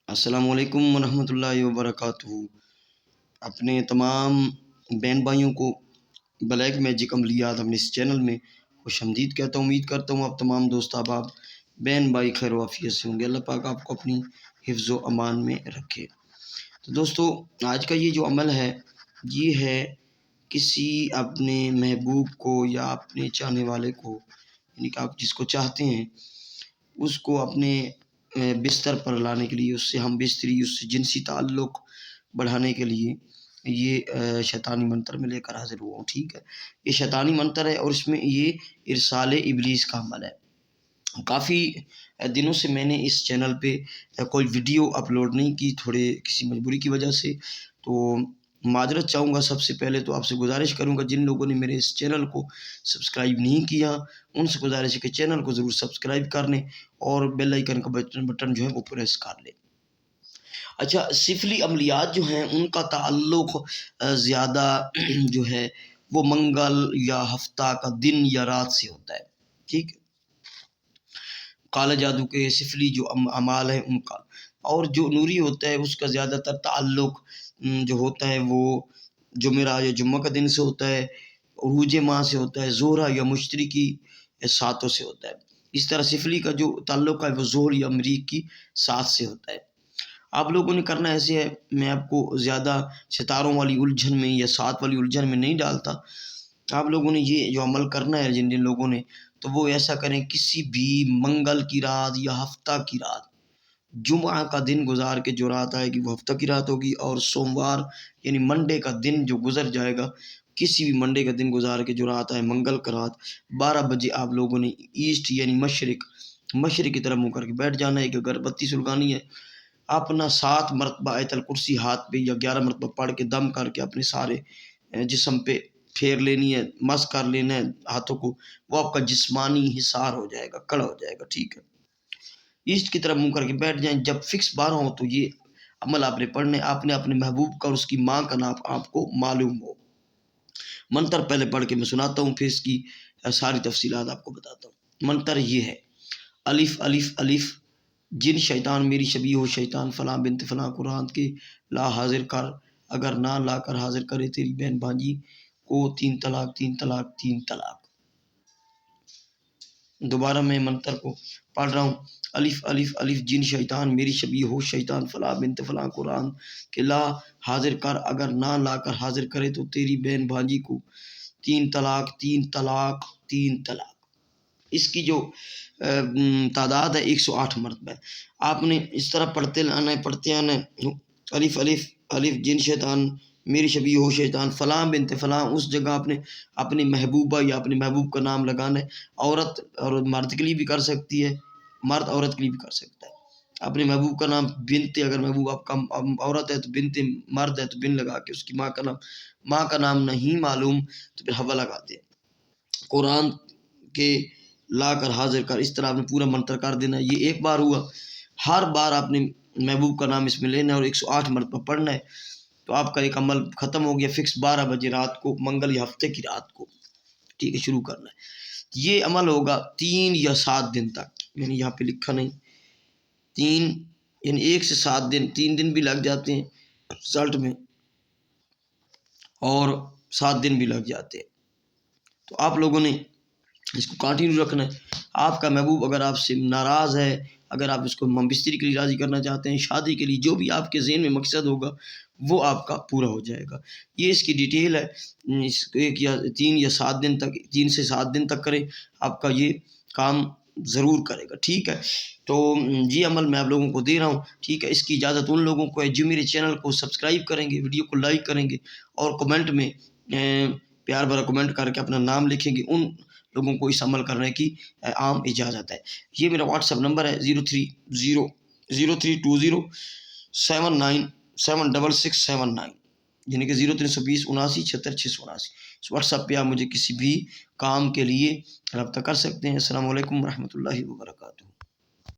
السلام علیکم ورحمۃ اللہ وبرکاتہ۔ اپنے تمام بہن بھائیوں کو بلیک میجک عملیات اپنے اس چینل میں خوش آمدید کہتا ہوں۔ امید کرتا ہوں آپ تمام دوست احباب بہن بھائی خیر و عافیت سے ہوں گے۔ اللہ پاک آپ کو اپنی حفظ و امان میں رکھے۔ تو دوستو، آج کا یہ جو عمل ہے یہ ہے کسی اپنے محبوب کو یا اپنے چاہنے والے کو، یعنی کہ آپ جس کو چاہتے ہیں اس کو اپنے بستر پر لانے کے لیے، اس سے ہم بستری، اس سے جنسی تعلق بڑھانے کے لیے یہ شیطانی منتر میں لے کر حاضر ہوا ہوں۔ ٹھیک ہے، یہ شیطانی منتر ہے اور اس میں یہ ارسال ابلیس کا عمل ہے۔ کافی دنوں سے میں نے اس چینل پہ کوئی ویڈیو اپلوڈ نہیں کی، تھوڑے کسی مجبوری کی وجہ سے، تو معذرت چاہوں گا۔ سب سے پہلے تو آپ سے گزارش کروں گا، جن لوگوں نے میرے اس چینل کو سبسکرائب نہیں کیا ان سے گزارش ہے کہ چینل کو ضرور سبسکرائب کر لیں اور بیل آئیکن کا بٹن جو ہے وہ پریس کر لیں۔ اچھا، سفلی عملیات جو ہیں ان کا تعلق زیادہ جو ہے وہ منگل یا ہفتہ کا دن یا رات سے ہوتا ہے۔ ٹھیک ہے، کالے جادو کے سفلی جو اعمال ہیں ان کا، اور جو نوری ہوتا ہے اس کا زیادہ تر تعلق جو ہوتا ہے وہ جمعہ یا جمعہ کا دن سے ہوتا ہے، عروج ماہ سے ہوتا ہے، زہرہ یا مشترکی ساتوں سے ہوتا ہے۔ اس طرح سفلی کا جو تعلق ہے وہ ظہر یا مریخ کی سات سے ہوتا ہے۔ آپ لوگوں نے کرنا ایسے ہے، میں آپ کو زیادہ ستاروں والی الجھن میں یا سات والی الجھن میں نہیں ڈالتا۔ آپ لوگوں نے یہ جو عمل کرنا ہے جن لوگوں نے، تو وہ ایسا کریں، کسی بھی منگل کی رات یا ہفتہ کی رات، جمعہ کا دن گزار کے جو رات آئے گی وہ ہفتہ کی رات ہوگی، اور سوموار یعنی منڈے کا دن جو گزر جائے گا، کسی بھی منڈے کا دن گزار کے جو رات آئے منگل کا رات 12 بجے آپ لوگوں نے ایسٹ یعنی مشرق کی طرف منہ کر کے بیٹھ جانا ہے کہ اگر بتی سلگانی ہے، اپنا 7 مرتبہ آیت الکرسی ہاتھ پہ یا 11 مرتبہ پڑھ کے دم کر کے اپنے سارے جسم پہ پھیر لینی ہے، مس کر لینا ہے ہاتھوں کو، وہ آپ کا جسمانی حصار ہو جائے گا، کڑا ہو جائے گا۔ ٹھیک ہے، ایسٹ کی طرف منہ کر کے بیٹھ جائیں۔ جب فکس 12 ہو تو یہ عمل آپ نے پڑھنے، آپ نے اپنے محبوب کا اور اس کی ماں کا نام آپ کو معلوم ہو۔ منتر پہلے پڑھ کے میں سناتا ہوں، پھر اس کی ساری تفصیلات آپ کو بتاتا ہوں۔ منتر یہ ہے: الف الف الف، جن شیطان میری شبیہ ہو شیطان، فلاں بنت فلاں قرآن کے لا حاضر کر، اگر نہ لا کر حاضر کرے تیری بہن بھانجی کو 3 طلاق 3 طلاق 3 طلاق۔ دوبارہ میں منتر کو پڑھ رہا ہوں: الف الف الف، جن شیطان میری شبیہ ہو شیطان، فلاں بنت فلاں قرآن کے لا حاضر کر، اگر نہ لا کر حاضر کرے تو تیری بہن بھانجی کو 3 طلاق 3 طلاق 3 طلاق۔ اس کی جو تعداد ہے 108 مرتبہ ہے۔ آپ نے اس طرح پڑھتے آنا ہے، الف الف الف، جن شیطان میری شبیہ ہو شیطان، فلاں بنت فلاں، اس جگہ آپ نے اپنی محبوبہ یا اپنے محبوب کا نام لگانا ہے۔ عورت اور مرد کے لیے بھی کر سکتی ہے، مرد عورت کے لیے بھی کر سکتا ہے۔ اپنے محبوب کا نام بنت، اگر محبوب آپ کا عورت ہے تو بنت، مرد ہے تو بن لگا کے، اس کی ماں کا نام نہیں معلوم تو پھر حوا لگاتے ہیں۔ قرآن کے لا کر حاضر کر، اس طرح آپ نے پورا منتر کر دینا ہے۔ یہ ایک بار ہوا، ہر بار آپ نے محبوب کا نام اس میں لینا ہے اور 108 مرتبہ پڑھنا ہے، تو آپ کا ایک عمل ختم ہو گیا۔ فکس 12 بجے رات کو، منگل یا ہفتے کی رات کو، ٹھیک ہے، شروع کرنا ہے۔ یہ عمل ہوگا 3 یا 7 دن تک، یعنی یہاں پہ لکھا نہیں، 3 یعنی 1 سے 7 دن، 3 دن بھی لگ جاتے ہیں رزلٹ میں اور 7 دن بھی لگ جاتے ہیں۔ تو آپ لوگوں نے اس کو کنٹینیو رکھنا ہے۔ آپ کا محبوب اگر آپ سے ناراض ہے، اگر آپ اس کو بستری کے لیے راضی کرنا چاہتے ہیں، شادی کے لیے، جو بھی آپ کے ذہن میں مقصد ہوگا وہ آپ کا پورا ہو جائے گا۔ یہ اس کی ڈیٹیل ہے، اس کو 3 یا 7 دن تک، 3 سے 7 دن تک کریں، آپ کا یہ کام ضرور کرے گا۔ ٹھیک ہے، تو یہ عمل میں آپ لوگوں کو دے رہا ہوں۔ ٹھیک ہے، اس کی اجازت ان لوگوں کو ہے جو میرے چینل کو سبسکرائب کریں گے، ویڈیو کو لائک کریں گے اور کمنٹ میں پیار بھرا کمنٹ کر کے اپنا نام لکھیں گے، ان لوگوں کو اس عمل کرنے کی عام اجازت ہے۔ یہ میرا واٹس ایپ نمبر ہے 0320 یعنی کہ 0320 79 76 679۔ اس واٹس ایپ پہ آپ مجھے کسی بھی کام کے لیے رابطہ کر سکتے ہیں۔ السلام علیکم ورحمۃ اللہ وبرکاتہ۔